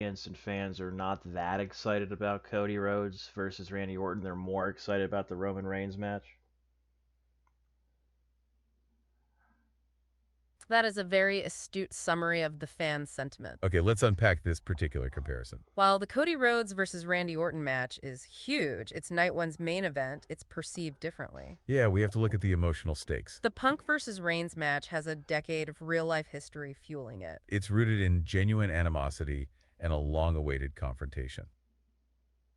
and fans are not that excited about Cody Rhodes versus Randy Orton. They're more excited about the Roman Reigns match. That is a very astute summary of the fan sentiment. Okay, let's unpack this particular comparison. While the Cody Rhodes versus Randy Orton match is huge, it's night one's main event, it's perceived differently. Yeah, we have to look at the emotional stakes. The Punk versus Reigns match has a decade of real-life history fueling it. It's rooted in genuine animosity and a long-awaited confrontation.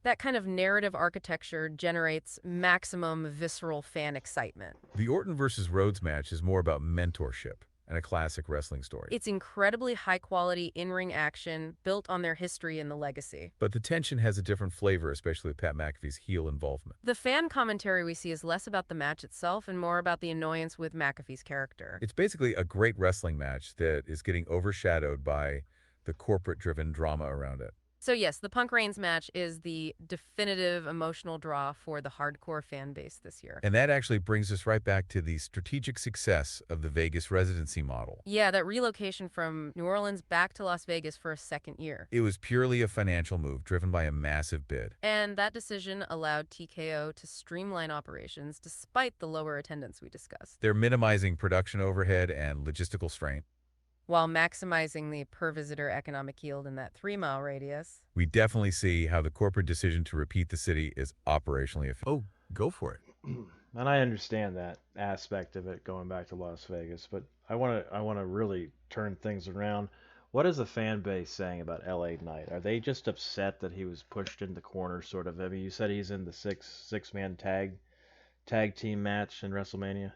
That kind of narrative architecture generates maximum visceral fan excitement. The Orton versus Rhodes match is more about mentorship and a classic wrestling story. It's incredibly high-quality in-ring action built on their history and the legacy. But the tension has a different flavor, especially with Pat McAfee's heel involvement. The fan commentary we see is less about the match itself and more about the annoyance with McAfee's character. It's basically a great wrestling match that is getting overshadowed by the corporate-driven drama around it. So yes, the Punk Reigns match is the definitive emotional draw for the hardcore fan base this year. And that actually brings us right back to the strategic success of the Vegas residency model. Yeah, that relocation from New Orleans back to Las Vegas for a second year. It was purely a financial move driven by a massive bid. And that decision allowed TKO to streamline operations despite the lower attendance we discussed, They're minimizing production overhead and logistical strain. while maximizing the per-visitor economic yield in that 3-mile radius. We definitely see how the corporate decision to repeat the city is operationally efficient. Oh, go for it. And I understand that aspect of it going back to Las Vegas, but I want to really turn things around. What is the fan base saying about LA Knight? Are they just upset that he was pushed in the corner sort of? I mean, you said he's in the six man tag team match in WrestleMania.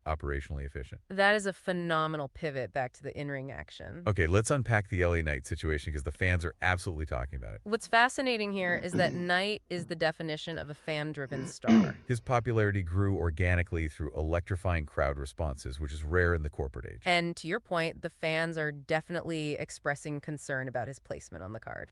Operationally efficient. That is a phenomenal pivot back to the in-ring action. Okay, let's unpack the LA Knight situation because the fans are absolutely talking about it. What's fascinating here is that Knight is the definition of a fan-driven star. His popularity grew organically through electrifying crowd responses, which is rare in the corporate age. And to your point, the fans are definitely expressing concern about his placement on the card.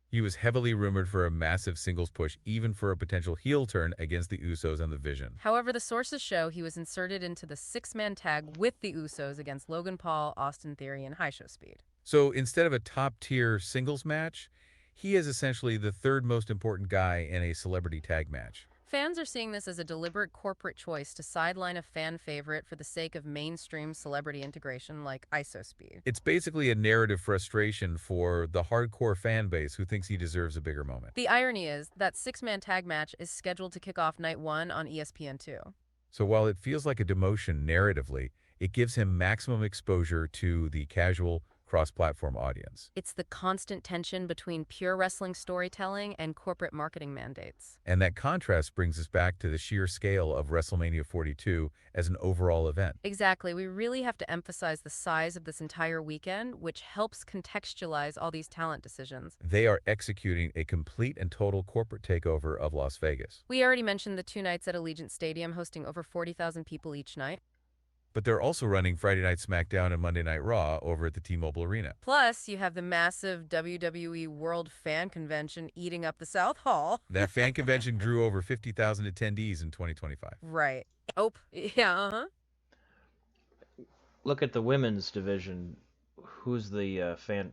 He was heavily rumored for a massive singles push, even for a potential heel turn against the Usos and the Vision. However, the sources show he was inserted into the 6-man tag with the Usos against Logan Paul, Austin Theory, and High Show Speed. So instead of a top-tier singles match, he is essentially the third most important guy in a celebrity tag match. Fans are seeing this as a deliberate corporate choice to sideline a fan favorite for the sake of mainstream celebrity integration like ISO Speed. It's basically a narrative frustration for the hardcore fan base who thinks he deserves a bigger moment. The irony is that 6-man tag match is scheduled to kick off night 1 on ESPN2. So while it feels like a demotion narratively, it gives him maximum exposure to the casual cross-platform audience. It's the constant tension between pure wrestling storytelling and corporate marketing mandates. And that contrast brings us back to the sheer scale of WrestleMania 42 as an overall event. Exactly. We really have to emphasize the size of this entire weekend, which helps contextualize all these talent decisions. They are executing a complete and total corporate takeover of Las Vegas. We already mentioned the 2 nights at Allegiant Stadium hosting over 40,000 people each night. But they're also running Friday Night SmackDown and Monday Night Raw over at the T-Mobile Arena. Plus, you have the massive WWE World Fan Convention eating up the South Hall. That fan convention drew over 50,000 attendees in 2025. Right. Oh, yeah, uh-huh. Look at the women's division. Who's the fan?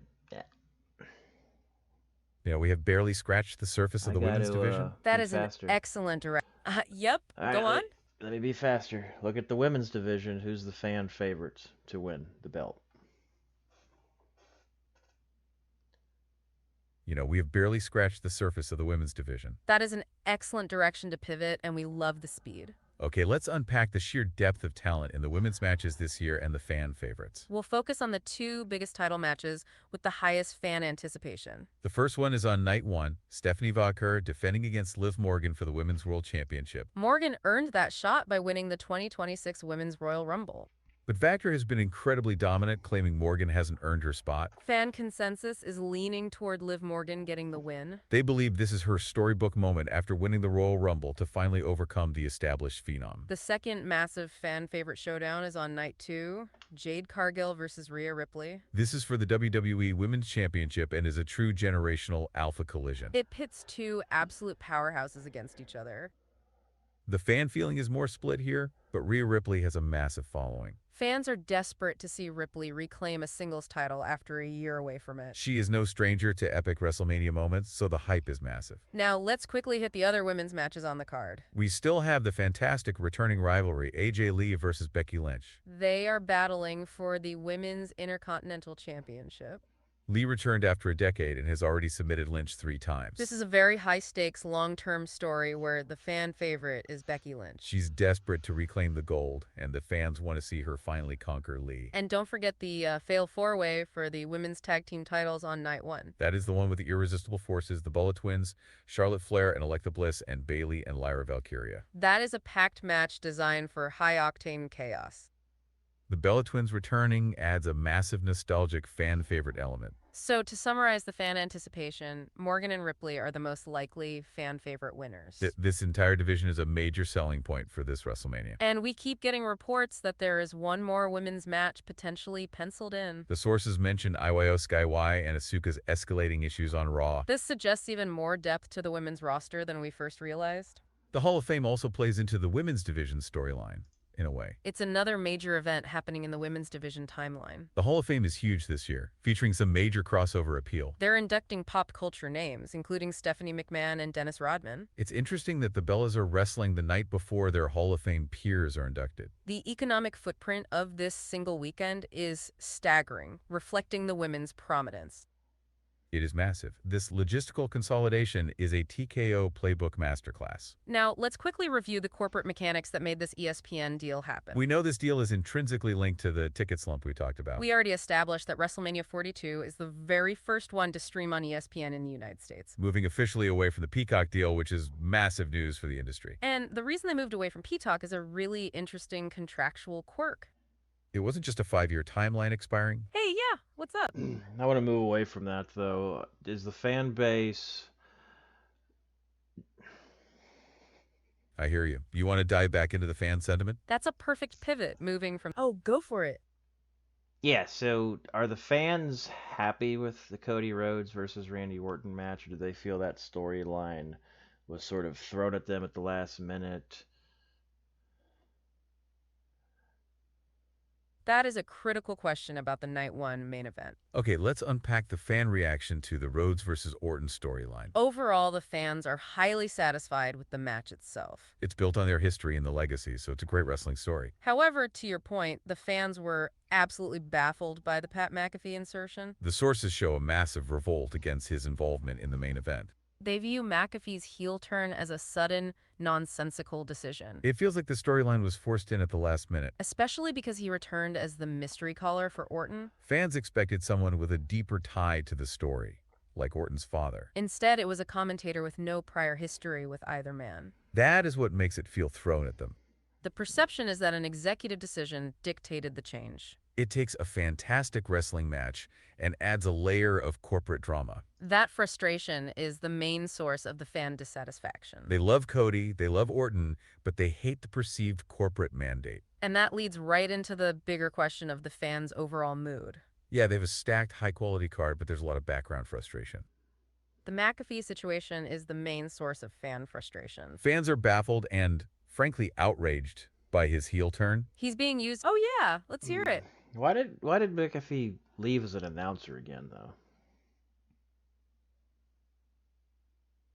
You know, we have barely scratched the surface of I the got women's to division. That be is faster. an excellent direct. Yep, All right, go on. let me be faster. Look at the women's division. Who's the fan favorites to win the belt? You know, we have barely scratched the surface of the women's division. That is an excellent direction to pivot, and we love the speed. Okay, let's unpack the sheer depth of talent in the women's matches this year and the fan favorites. We'll focus on the 2 biggest title matches with the highest fan anticipation. The first one is on night 1, Stephanie Vaquer defending against Liv Morgan for the Women's World Championship. Morgan earned that shot by winning the 2026 Women's Royal Rumble. But Vaquer has been incredibly dominant, claiming Morgan hasn't earned her spot. Fan consensus is leaning toward Liv Morgan getting the win. They believe this is her storybook moment after winning the Royal Rumble to finally overcome the established phenom. The second massive fan favorite showdown is on night 2, Jade Cargill versus Rhea Ripley. This is for the WWE Women's Championship and is a true generational alpha collision. It pits 2 absolute powerhouses against each other. The fan feeling is more split here, but Rhea Ripley has a massive following. Fans are desperate to see Ripley reclaim a singles title after a year away from it. She is no stranger to epic WrestleMania moments, so the hype is massive. Now, let's quickly hit the other women's matches on the card. We still have the fantastic returning rivalry, AJ Lee versus Becky Lynch. They are battling for the Women's Intercontinental Championship. Lee returned after a decade and has already submitted Lynch 3 times. This is a very high-stakes, long-term story where the fan favorite is Becky Lynch. She's desperate to reclaim the gold, and the fans want to see her finally conquer Lee. And don't forget the Fatal 4-Way for the women's tag team titles on night one. That is the one with the irresistible forces, the Bella Twins, Charlotte Flair and Alexa Bliss, and Bayley and Lyra Valkyria. That is a packed match designed for high-octane chaos. The Bella Twins returning adds a massive nostalgic fan favorite element. So to summarize the fan anticipation, Morgan and Ripley are the most likely fan favorite winners. This entire division is a major selling point for this WrestleMania. And we keep getting reports that there is one more women's match potentially penciled in. The sources mention IYO Sky Y and Asuka's escalating issues on Raw. This suggests even more depth to the women's roster than we first realized. The Hall of Fame also plays into the women's division storyline, in a way. It's another major event happening in the women's division timeline. The Hall of Fame is huge this year, featuring some major crossover appeal. They're inducting pop culture names, including Stephanie McMahon and Dennis Rodman. It's interesting that the Bellas are wrestling the night before their Hall of Fame peers are inducted. The economic footprint of this single weekend is staggering, reflecting the women's prominence. It is massive. This logistical consolidation is a TKO playbook masterclass. Now, let's quickly review the corporate mechanics that made this ESPN deal happen. We know this deal is intrinsically linked to the ticket slump we talked about. We already established that WrestleMania 42 is the very first one to stream on ESPN in the United States. Moving officially away from the Peacock deal, which is massive news for the industry. And the reason they moved away from Peacock is a really interesting contractual quirk. It wasn't just a 5-year timeline expiring. Hey, yeah, what's up? I want to move away from that, though. Is the fan base... I hear you. You want to dive back into the fan sentiment? That's a perfect pivot, moving from, oh, go for it. Yeah, so are the fans happy with the Cody Rhodes versus Randy Orton match, or do they feel that storyline was sort of thrown at them at the last minute? That is a critical question about the night one main event. Okay, let's unpack the fan reaction to the Rhodes versus Orton storyline. Overall, the fans are highly satisfied with the match itself. It's built on their history and the legacy, so it's a great wrestling story. However, to your point, the fans were absolutely baffled by the Pat McAfee insertion. The sources show a massive revolt against his involvement in the main event. They view McAfee's heel turn as a sudden, nonsensical decision. It feels like the storyline was forced in at the last minute. Especially because he returned as the mystery caller for Orton. Fans expected someone with a deeper tie to the story, like Orton's father. Instead, it was a commentator with no prior history with either man. That is what makes it feel thrown at them. The perception is that an executive decision dictated the change. It takes a fantastic wrestling match and adds a layer of corporate drama. That frustration is the main source of the fan dissatisfaction. They love Cody, they love Orton, but they hate the perceived corporate mandate. And that leads right into the bigger question of the fans' overall mood. Yeah, they have a stacked, high-quality card, but there's a lot of background frustration. The McAfee situation is the main source of fan frustration. Fans are baffled and, frankly, outraged by his heel turn. He's being used. Oh yeah, let's hear it. Why did McAfee leave as an announcer again, though?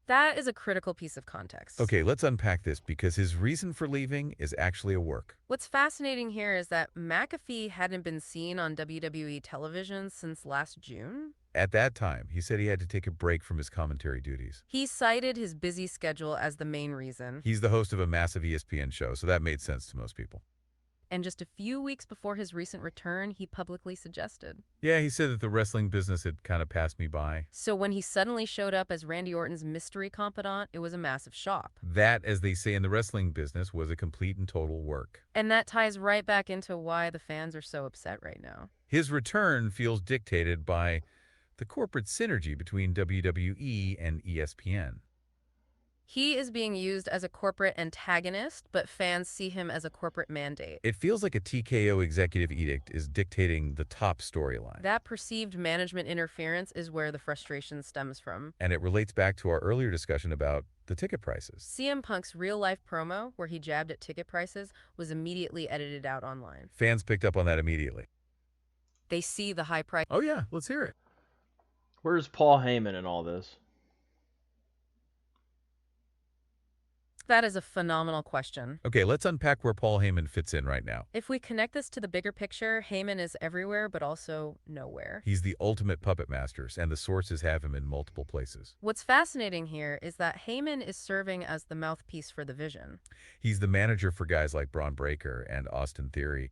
That is a critical piece of context. Okay, let's unpack this because his reason for leaving is actually a work. What's fascinating here is that McAfee hadn't been seen on WWE television since last June. At that time, he said he had to take a break from his commentary duties. He cited his busy schedule as the main reason. He's the host of a massive ESPN show, so that made sense to most people. And just a few weeks before his recent return, he publicly suggested. Yeah, he said that the wrestling business had kind of passed me by. So when he suddenly showed up as Randy Orton's mystery confidant, it was a massive shock. That, as they say in the wrestling business, was a complete and total work. And that ties right back into why the fans are so upset right now. His return feels dictated by the corporate synergy between WWE and ESPN. He is being used as a corporate antagonist, but fans see him as a corporate mandate. It feels like a TKO executive edict is dictating the top storyline. That perceived management interference is where the frustration stems from. And it relates back to our earlier discussion about the ticket prices. CM Punk's real-life promo, where he jabbed at ticket prices, was immediately edited out online. Fans picked up on that immediately. They see the high price. Oh yeah, let's hear it. Where's Paul Heyman in all this? That is a phenomenal question. Okay, let's unpack where Paul Heyman fits in right now. If we connect this to the bigger picture, Heyman is everywhere, but also nowhere. He's the ultimate puppet master, and the sources have him in multiple places. What's fascinating here is that Heyman is serving as the mouthpiece for the Vision. He's the manager for guys like Braun Breaker and Austin Theory.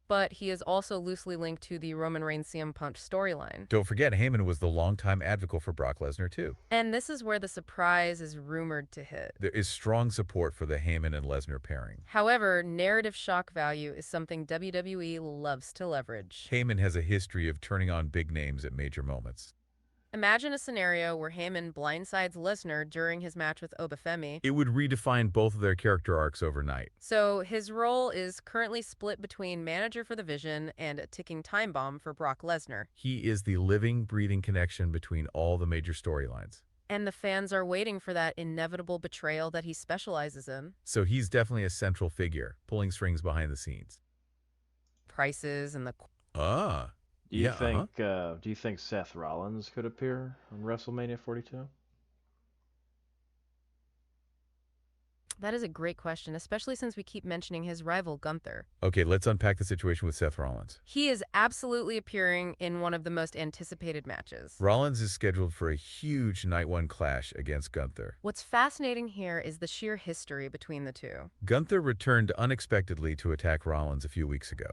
But he is also loosely linked to the Roman Reigns CM Punk storyline. Don't forget, Heyman was the longtime advocate for Brock Lesnar, too. And this is where the surprise is rumored to hit. There is strong support for the Heyman and Lesnar pairing. However, narrative shock value is something WWE loves to leverage. Heyman has a history of turning on big names at major moments. Imagine a scenario where Heyman blindsides Lesnar during his match with Obafemi. It would redefine both of their character arcs overnight. So his role is currently split between manager for the Vision and a ticking time bomb for Brock Lesnar. He is the living, breathing connection between all the major storylines. And the fans are waiting for that inevitable betrayal that he specializes in. So he's definitely a central figure, pulling strings behind the scenes. Prices and the... Do you think Seth Rollins could appear on WrestleMania 42? That is a great question, especially since we keep mentioning his rival Gunther. Okay, let's unpack the situation with Seth Rollins. He is absolutely appearing in one of the most anticipated matches. Rollins is scheduled for a huge Night 1 clash against Gunther. What's fascinating here is the sheer history between the two. Gunther returned unexpectedly to attack Rollins a few weeks ago.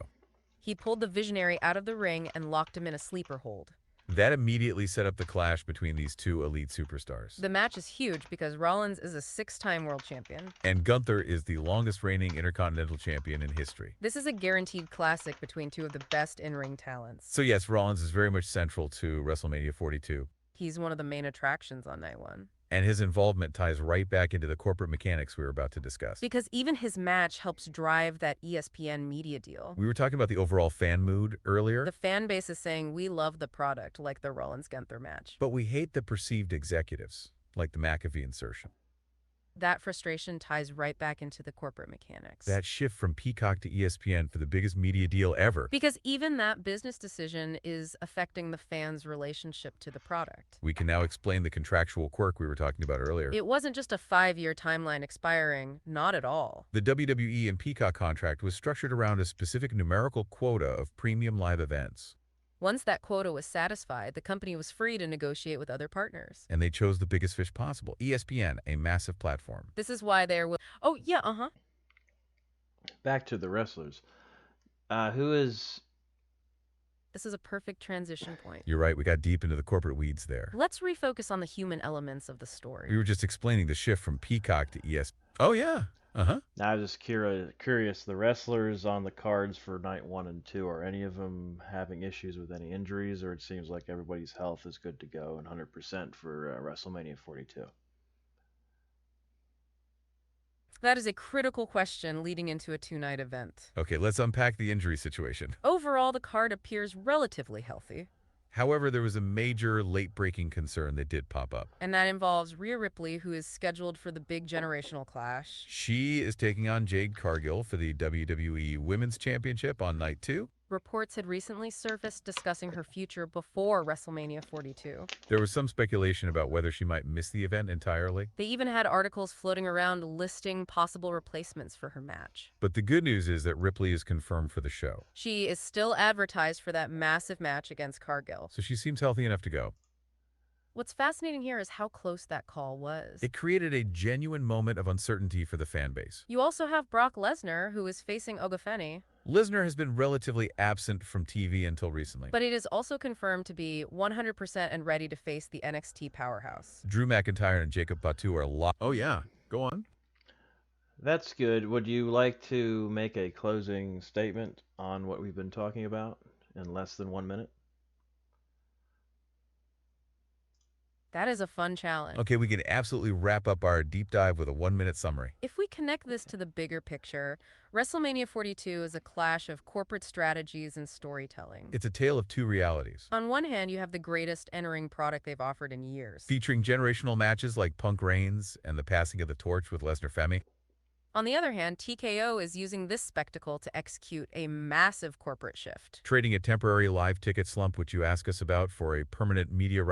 He pulled the Visionary out of the ring and locked him in a sleeper hold. That immediately set up the clash between these two elite superstars. The match is huge because Rollins is a 6-time world champion. And Gunther is the longest reigning Intercontinental Champion in history. This is a guaranteed classic between two of the best in-ring talents. So yes, Rollins is very much central to WrestleMania 42. He's one of the main attractions on night one. And his involvement ties right back into the corporate mechanics we were about to discuss. Because even his match helps drive that ESPN media deal. We were talking about the overall fan mood earlier. The fan base is saying we love the product, like the Rollins-Gunther match. But we hate the perceived executives, like the McAfee insertion. That frustration ties right back into the corporate mechanics. That shift from Peacock to ESPN for the biggest media deal ever. Because even that business decision is affecting the fans' relationship to the product. We can now explain the contractual quirk we were talking about earlier. It wasn't just a 5-year timeline expiring, not at all. The WWE and Peacock contract was structured around a specific numerical quota of premium live events. Once that quota was satisfied, the company was free to negotiate with other partners. And they chose the biggest fish possible, ESPN, a massive platform. This is why they're... Oh, yeah, Back to the wrestlers. Who is... This is a perfect transition point. You're right, we got deep into the corporate weeds there. Let's refocus on the human elements of the story. We were just explaining the shift from Peacock to ESPN. Oh, yeah. Now I'm just curious, the wrestlers on the cards for night 1 and 2, are any of them having issues with any injuries, or it seems like everybody's health is good to go and 100% for WrestleMania 42? That is a critical question leading into a 2-night event. Okay, let's unpack the injury situation. Overall, the card appears relatively healthy. However, there was a major late-breaking concern that did pop up. And that involves Rhea Ripley, who is scheduled for the big generational clash. She is taking on Jade Cargill for the WWE Women's Championship on night 2. Reports had recently surfaced discussing her future before WrestleMania 42. There was some speculation about whether she might miss the event entirely. They even had articles floating around listing possible replacements for her match. But the good news is that Ripley is confirmed for the show. She is still advertised for that massive match against Cargill. So she seems healthy enough to go. What's fascinating here is how close that call was. It created a genuine moment of uncertainty for the fan base. You also have Brock Lesnar, who is facing Ogafeni. Lesnar has been relatively absent from TV until recently. But it is also confirmed to be 100% and ready to face the NXT powerhouse. Drew McIntyre and Jacob Batu are locked. Oh yeah, go on. That's good. Would you like to make a closing statement on what we've been talking about in less than 1 minute? That is a fun challenge. Okay, we can absolutely wrap up our deep dive with a 1-minute summary. If we connect this to the bigger picture, WrestleMania 42 is a clash of corporate strategies and storytelling. It's a tale of two realities. On one hand, you have the greatest entering product they've offered in years. Featuring generational matches like Punk Reigns and the passing of the torch with Lesnar-Femi. On the other hand, TKO is using this spectacle to execute a massive corporate shift. Trading a temporary live ticket slump, which you ask us about, for a permanent media rights